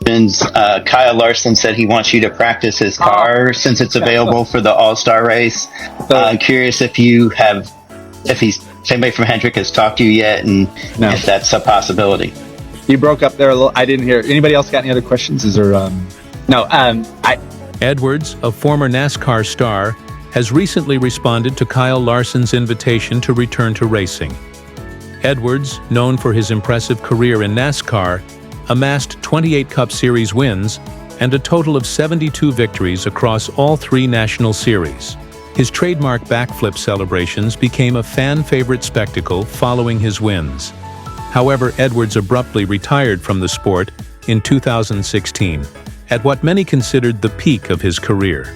questions. Kyle Larson said he wants you to practice his car since it's available for the All-Star race. I'm curious if anybody from Hendrick has talked to you yet, and if that's a possibility. You broke up there a little. I didn't hear. Anybody else got any other questions? Is there? Edwards, a former NASCAR star, has recently responded to Kyle Larson's invitation to return to racing. Edwards, known for his impressive career in NASCAR, amassed 28 Cup Series wins and a total of 72 victories across all 3 national series. His trademark backflip celebrations became a fan-favorite spectacle following his wins. However, Edwards abruptly retired from the sport in 2016, at what many considered the peak of his career.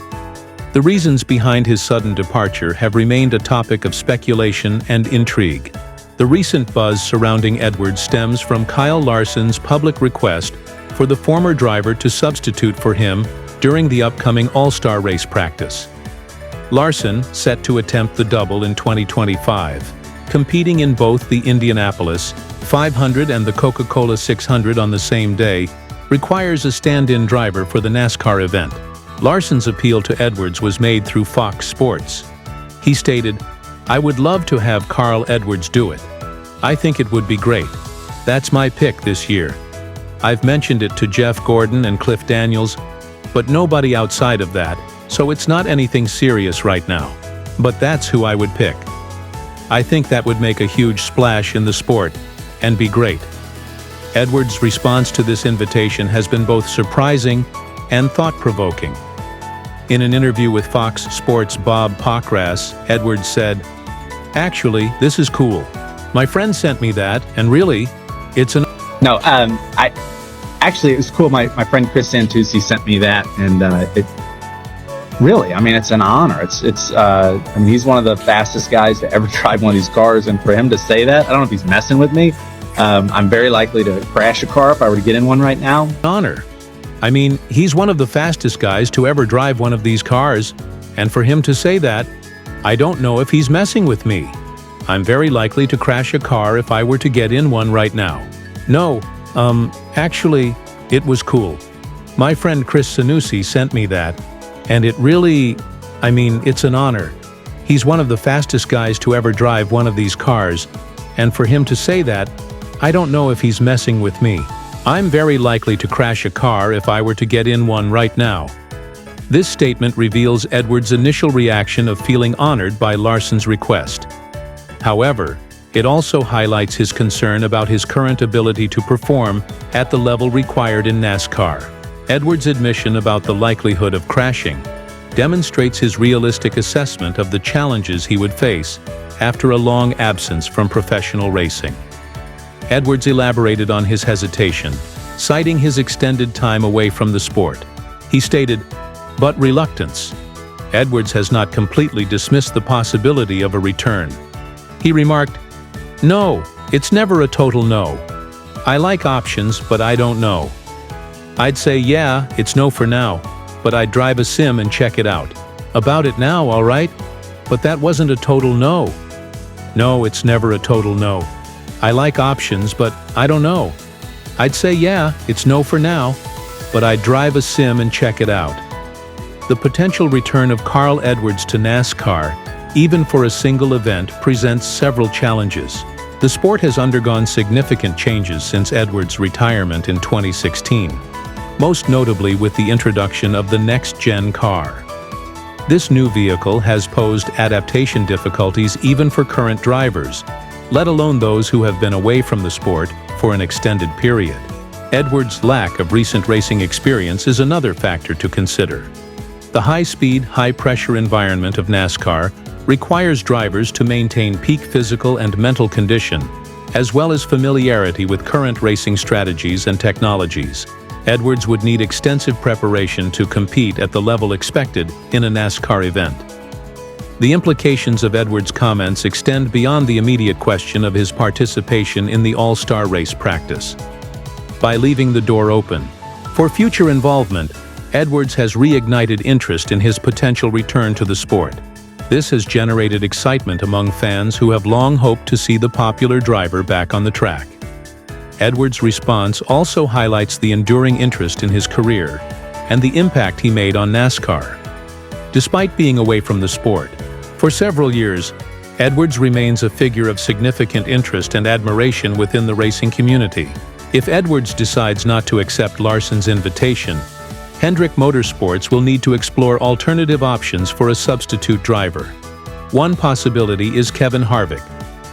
The reasons behind his sudden departure have remained a topic of speculation and intrigue. The recent buzz surrounding Edwards stems from Kyle Larson's public request for the former driver to substitute for him during the upcoming All-Star race practice. Larson, set to attempt the double in 2025, competing in both the Indianapolis 500 and the Coca-Cola 600 on the same day, requires a stand-in driver for the NASCAR event. Larson's appeal to Edwards was made through Fox Sports. He stated, "I would love to have Carl Edwards do it. I think it would be great. That's my pick this year. I've mentioned it to Jeff Gordon and Cliff Daniels, but nobody outside of that, so it's not anything serious right now. But that's who I would pick. I think that would make a huge splash in the sport and be great." Edwards' response to this invitation has been both surprising and thought-provoking. In an interview with Fox Sports' Bob Pockras, Edwards said, "Actually, this is cool. My friend sent me that, and really, it's an..." Actually, it was cool. My friend Chris Santucci sent me that, and it's an honor. He's one of the fastest guys to ever drive one of these cars, and for him to say that, I don't know if he's messing with me. I'm very likely to crash a car if I were to get in one right now. Honor. He's one of the fastest guys to ever drive one of these cars, and for him to say that, I don't know if he's messing with me. I'm very likely to crash a car if I were to get in one right now. No, actually, it was cool. My friend Chris Santucci sent me that, and it really, it's an honor. He's one of the fastest guys to ever drive one of these cars, and for him to say that, I don't know if he's messing with me. I'm very likely to crash a car if I were to get in one right now. This statement reveals Edwards' initial reaction of feeling honored by Larson's request. However, it also highlights his concern about his current ability to perform at the level required in NASCAR. Edwards' admission about the likelihood of crashing demonstrates his realistic assessment of the challenges he would face after a long absence from professional racing. Edwards elaborated on his hesitation, citing his extended time away from the sport. He stated, "But reluctance." Edwards has not completely dismissed the possibility of a return. He remarked, "No, it's never a total no. I like options, but I don't know. I'd say, yeah, it's no for now, but I'd drive a sim and check it out. About it now, all right? But that wasn't a total no. No, it's never a total no. I like options, but I don't know. I'd say, yeah, it's no for now, but I'd drive a sim and check it out." The potential return of Carl Edwards to NASCAR, even for a single event, presents several challenges. The sport has undergone significant changes since Edwards' retirement in 2016, most notably with the introduction of the next-gen car. This new vehicle has posed adaptation difficulties even for current drivers, let alone those who have been away from the sport for an extended period. Edwards' lack of recent racing experience is another factor to consider. The high-speed, high-pressure environment of NASCAR requires drivers to maintain peak physical and mental condition, as well as familiarity with current racing strategies and technologies. Edwards would need extensive preparation to compete at the level expected in a NASCAR event. The implications of Edwards' comments extend beyond the immediate question of his participation in the All-Star race practice. By leaving the door open for future involvement, Edwards has reignited interest in his potential return to the sport. This has generated excitement among fans who have long hoped to see the popular driver back on the track. Edwards' response also highlights the enduring interest in his career and the impact he made on NASCAR. Despite being away from the sport for several years, Edwards remains a figure of significant interest and admiration within the racing community. If Edwards decides not to accept Larson's invitation, Hendrick Motorsports will need to explore alternative options for a substitute driver. One possibility is Kevin Harvick,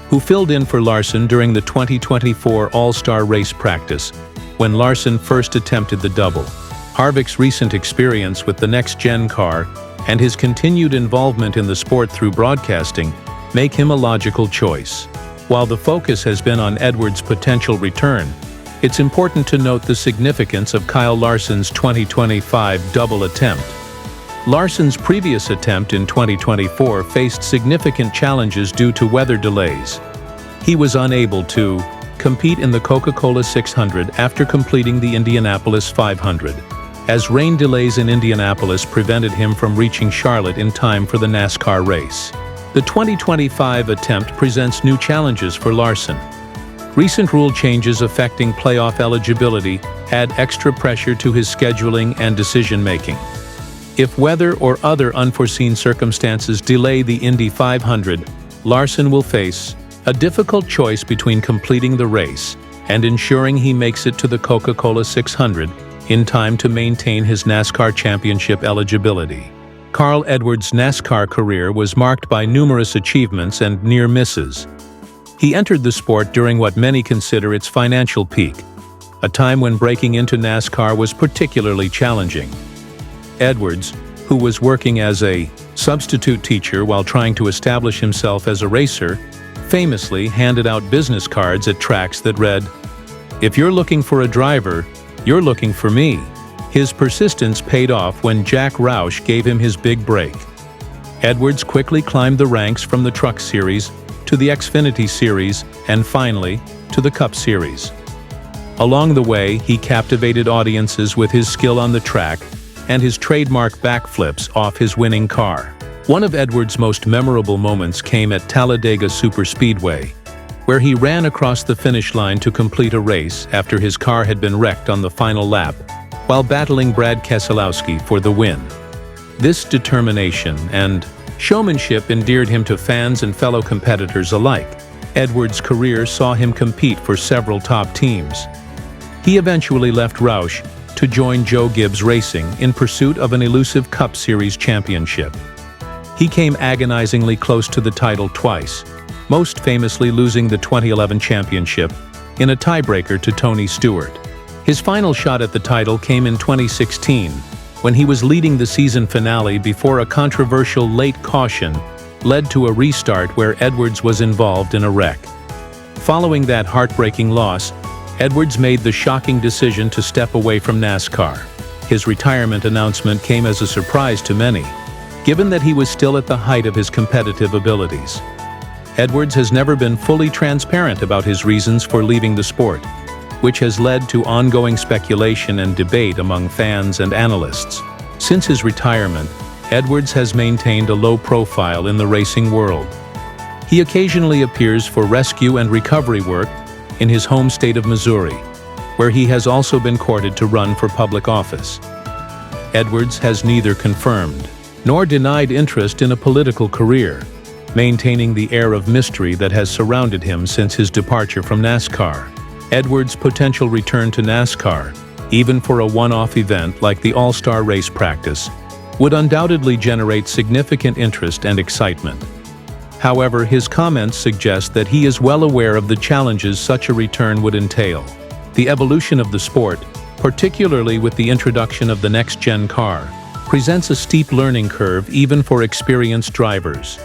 who filled in for Larson during the 2024 All-Star race practice when Larson first attempted the double. Harvick's recent experience with the next-gen car and his continued involvement in the sport through broadcasting make him a logical choice. While the focus has been on Edwards' potential return, it's important to note the significance of Kyle Larson's 2025 double attempt. Larson's previous attempt in 2024 faced significant challenges due to weather delays. He was unable to compete in the Coca-Cola 600 after completing the Indianapolis 500, as rain delays in Indianapolis prevented him from reaching Charlotte in time for the NASCAR race. The 2025 attempt presents new challenges for Larson. Recent rule changes affecting playoff eligibility add extra pressure to his scheduling and decision-making. If weather or other unforeseen circumstances delay the Indy 500, Larson will face a difficult choice between completing the race and ensuring he makes it to the Coca-Cola 600 in time to maintain his NASCAR championship eligibility. Carl Edwards' NASCAR career was marked by numerous achievements and near misses. He entered the sport during what many consider its financial peak, a time when breaking into NASCAR was particularly challenging. Edwards, who was working as a substitute teacher while trying to establish himself as a racer, famously handed out business cards at tracks that read, "If you're looking for a driver, you're looking for me." His persistence paid off when Jack Roush gave him his big break. Edwards quickly climbed the ranks from the Truck Series to the Xfinity Series and finally to the Cup Series. Along the way, he captivated audiences with his skill on the track and his trademark backflips off his winning car. One of Edwards' most memorable moments came at Talladega Superspeedway, where he ran across the finish line to complete a race after his car had been wrecked on the final lap, while battling Brad Keselowski for the win. This determination and showmanship endeared him to fans and fellow competitors alike. Edwards' career saw him compete for several top teams. He eventually left Roush to join Joe Gibbs Racing in pursuit of an elusive Cup Series championship. He came agonizingly close to the title twice, most famously losing the 2011 championship in a tiebreaker to Tony Stewart. His final shot at the title came in 2016, when he was leading the season finale before a controversial late caution led to a restart where Edwards was involved in a wreck. Following that heartbreaking loss, Edwards made the shocking decision to step away from NASCAR. His retirement announcement came as a surprise to many, given that he was still at the height of his competitive abilities. Edwards has never been fully transparent about his reasons for leaving the sport, which has led to ongoing speculation and debate among fans and analysts. Since his retirement, Edwards has maintained a low profile in the racing world. He occasionally appears for rescue and recovery work in his home state of Missouri, where he has also been courted to run for public office. Edwards has neither confirmed nor denied interest in a political career, maintaining the air of mystery that has surrounded him since his departure from NASCAR. Edwards' potential return to NASCAR, even for a one-off event like the All-Star race practice, would undoubtedly generate significant interest and excitement. However, his comments suggest that he is well aware of the challenges such a return would entail. The evolution of the sport, particularly with the introduction of the next-gen car, presents a steep learning curve even for experienced drivers.